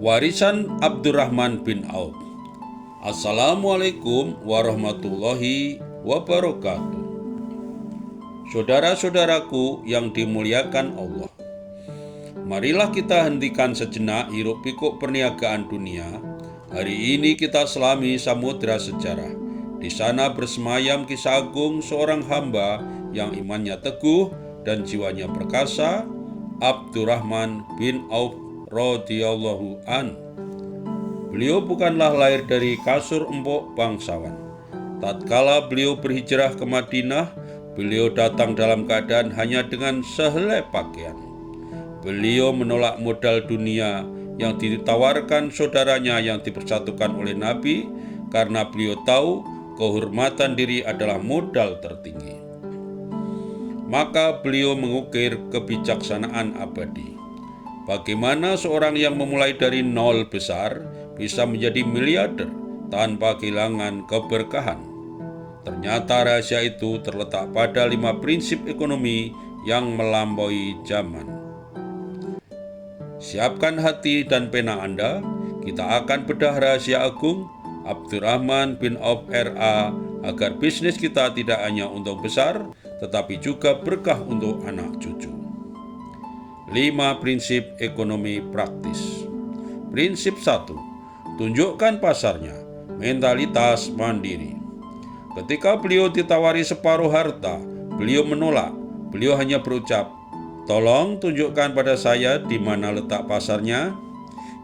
Warisan Abdurrahman bin Auf. Assalamualaikum warahmatullahi wabarakatuh. Saudara-saudaraku yang dimuliakan Allah, marilah kita hentikan sejenak hiruk pikuk perniagaan dunia. Hari ini kita selami samudra sejarah. Di sana bersemayam kisah agung seorang hamba yang imannya teguh dan jiwanya perkasa, Abdurrahman bin Auf radhiyallahu an. Beliau bukanlah lahir dari kasur empuk bangsawan. Tatkala beliau berhijrah ke Madinah, beliau datang dalam keadaan hanya dengan sehelai pakaian. Beliau menolak modal dunia yang ditawarkan saudaranya yang dipersatukan oleh Nabi, karena beliau tahu kehormatan diri adalah modal tertinggi. Maka beliau mengukir kebijaksanaan abadi. Bagaimana seorang yang memulai dari nol besar bisa menjadi miliarder tanpa kehilangan keberkahan? Ternyata rahasia itu terletak pada 5 prinsip ekonomi yang melampaui zaman. Siapkan hati dan pena Anda, kita akan bedah rahasia agung Abdurrahman bin Auf RA agar bisnis kita tidak hanya untung besar, tetapi juga berkah untuk anak cucu. 5 prinsip ekonomi praktis. Prinsip 1. Tunjukkan pasarnya, mentalitas mandiri. Ketika beliau ditawari separuh harta, beliau menolak. Beliau hanya berucap, "Tolong tunjukkan pada saya di mana letak pasarnya."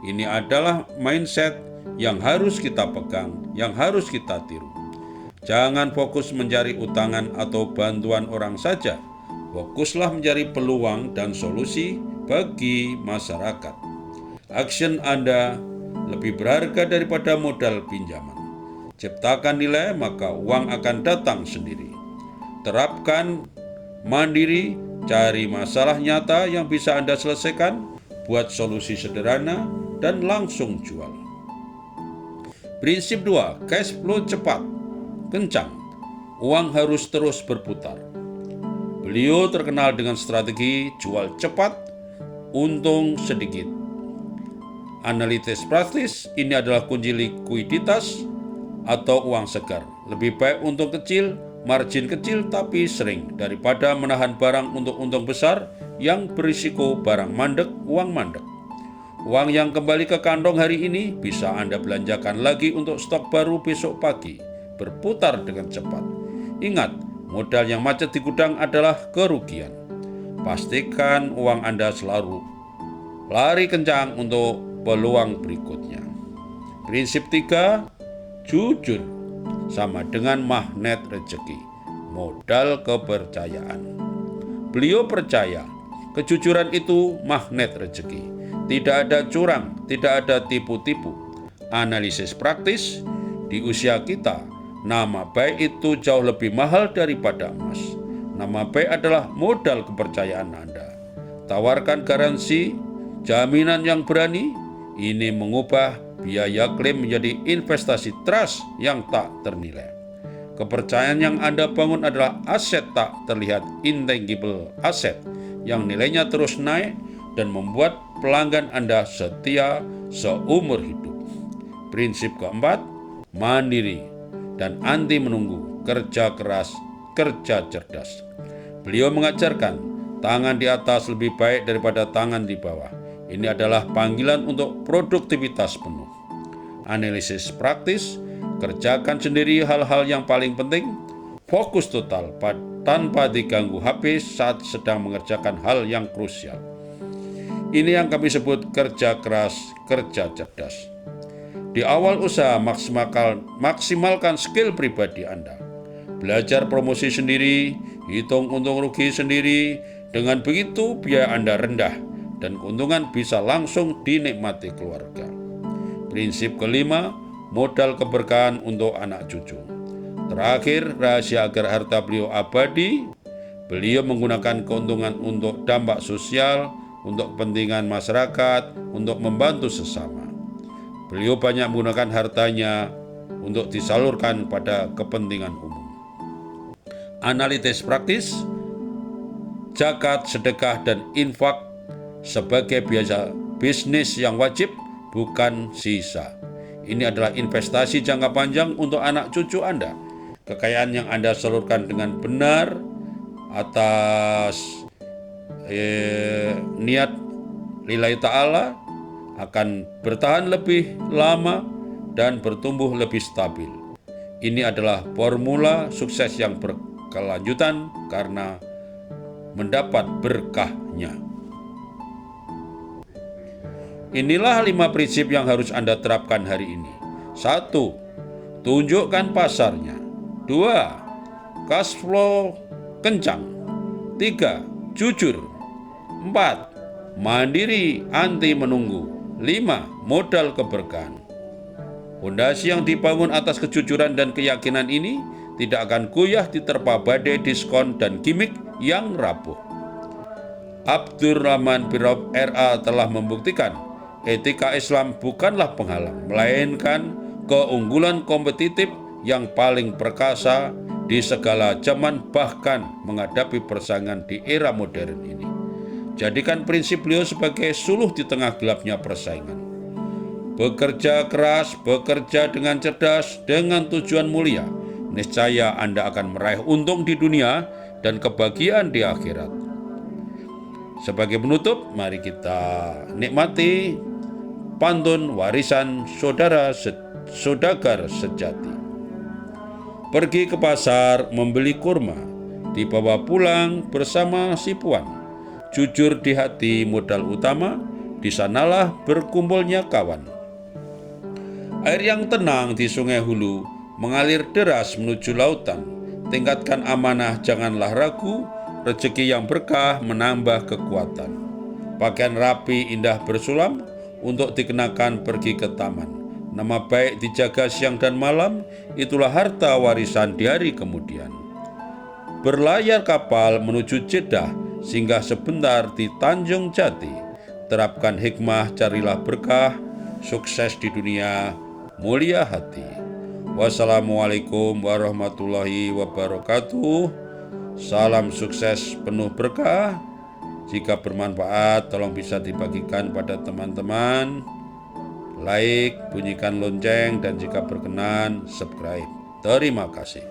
Ini adalah mindset yang harus kita pegang, yang harus kita tiru. Jangan fokus mencari utangan atau bantuan orang saja. Fokuslah mencari peluang dan solusi bagi masyarakat. Action Anda lebih berharga daripada modal pinjaman. Ciptakan nilai, maka uang akan datang sendiri. Terapkan mandiri, cari masalah nyata yang bisa Anda selesaikan, buat solusi sederhana, dan langsung jual. Prinsip 2, cash flow cepat, kencang. Uang harus terus berputar. Beliau terkenal dengan strategi jual cepat, untung sedikit. Analitis praktis, ini adalah kunci likuiditas atau uang segar. Lebih baik untung kecil, margin kecil tapi sering, daripada menahan barang untuk untung besar yang berisiko barang mandek, uang mandek. Uang yang kembali ke kantong hari ini bisa Anda belanjakan lagi untuk stok baru besok pagi. Berputar dengan cepat. Ingat, modal yang macet di gudang adalah kerugian. Pastikan uang Anda selalu lari kencang untuk peluang berikutnya. Prinsip 3, jujur sama dengan magnet rezeki, modal kepercayaan. Beliau percaya kejujuran itu magnet rezeki. Tidak ada curang, tidak ada tipu-tipu. Analisis praktis, di usia kita, nama baik itu jauh lebih mahal daripada emas. Nama baik adalah modal kepercayaan Anda. Tawarkan garansi, jaminan yang berani. Ini mengubah biaya klaim menjadi investasi trust yang tak ternilai. Kepercayaan yang Anda bangun adalah aset tak terlihat, intangible asset, yang nilainya terus naik dan membuat pelanggan Anda setia seumur hidup. Prinsip keempat, mandiri dan anti menunggu, kerja keras, kerja cerdas. Beliau mengajarkan tangan di atas lebih baik daripada tangan di bawah. Ini adalah panggilan untuk produktivitas penuh. Analisis praktis, kerjakan sendiri hal-hal yang paling penting, fokus total tanpa diganggu HP saat sedang mengerjakan hal yang krusial. Ini yang kami sebut kerja keras, kerja cerdas. Di awal usaha, maksimalkan skill pribadi Anda. Belajar promosi sendiri, hitung untung rugi sendiri. Dengan begitu biaya Anda rendah dan keuntungan bisa langsung dinikmati keluarga. Prinsip kelima, modal keberkahan untuk anak cucu. Terakhir, rahasia agar harta beliau abadi, beliau menggunakan keuntungan untuk dampak sosial, untuk kepentingan masyarakat, untuk membantu sesama. Beliau banyak menggunakan hartanya untuk disalurkan pada kepentingan umum. Analitis praktis, zakat, sedekah, dan infak sebagai biaya bisnis yang wajib bukan sisa. Ini adalah investasi jangka panjang untuk anak cucu Anda. Kekayaan yang Anda salurkan dengan benar atas niat lillahi ta'ala akan bertahan lebih lama dan bertumbuh lebih stabil. Ini adalah formula sukses yang berkelanjutan karena mendapat berkahnya. Inilah 5 prinsip yang harus Anda terapkan hari ini. 1. Tunjukkan pasarnya. 2. Cash flow kencang. 3. Jujur. 4. Mandiri anti menunggu. 5. Modal keberkahan. Fondasi yang dibangun atas kejujuran dan keyakinan ini tidak akan goyah diterpa badai diskon dan gimmick yang rapuh. Abdurrahman bin Auf RA telah membuktikan etika Islam bukanlah penghalang, melainkan keunggulan kompetitif yang paling perkasa di segala zaman, bahkan menghadapi persaingan di era modern ini. Jadikan prinsip beliau sebagai suluh di tengah gelapnya persaingan. Bekerja keras, bekerja dengan cerdas, dengan tujuan mulia. Niscaya Anda akan meraih untung di dunia dan kebahagiaan di akhirat. Sebagai penutup, mari kita nikmati pantun warisan saudara saudagar sejati. Pergi ke pasar membeli kurma, dibawa pulang bersama si puan. Jujur di hati modal utama, di sanalah berkumpulnya kawan. Air yang tenang di sungai hulu mengalir deras menuju lautan. Tingkatkan amanah, janganlah ragu. Rezeki yang berkah menambah kekuatan. Pakaian rapi indah bersulam untuk dikenakan pergi ke taman. Nama baik dijaga siang dan malam, itulah harta warisan di hari kemudian. Berlayar kapal menuju Jeddah, singgah sebentar di Tanjung Jati. Terapkan hikmah, carilah berkah, sukses di dunia, mulia hati. Wassalamualaikum warahmatullahi wabarakatuh. Salam sukses penuh berkah. Jika bermanfaat, tolong bisa dibagikan pada teman-teman. Like, bunyikan lonceng, dan jika berkenan, subscribe. Terima kasih.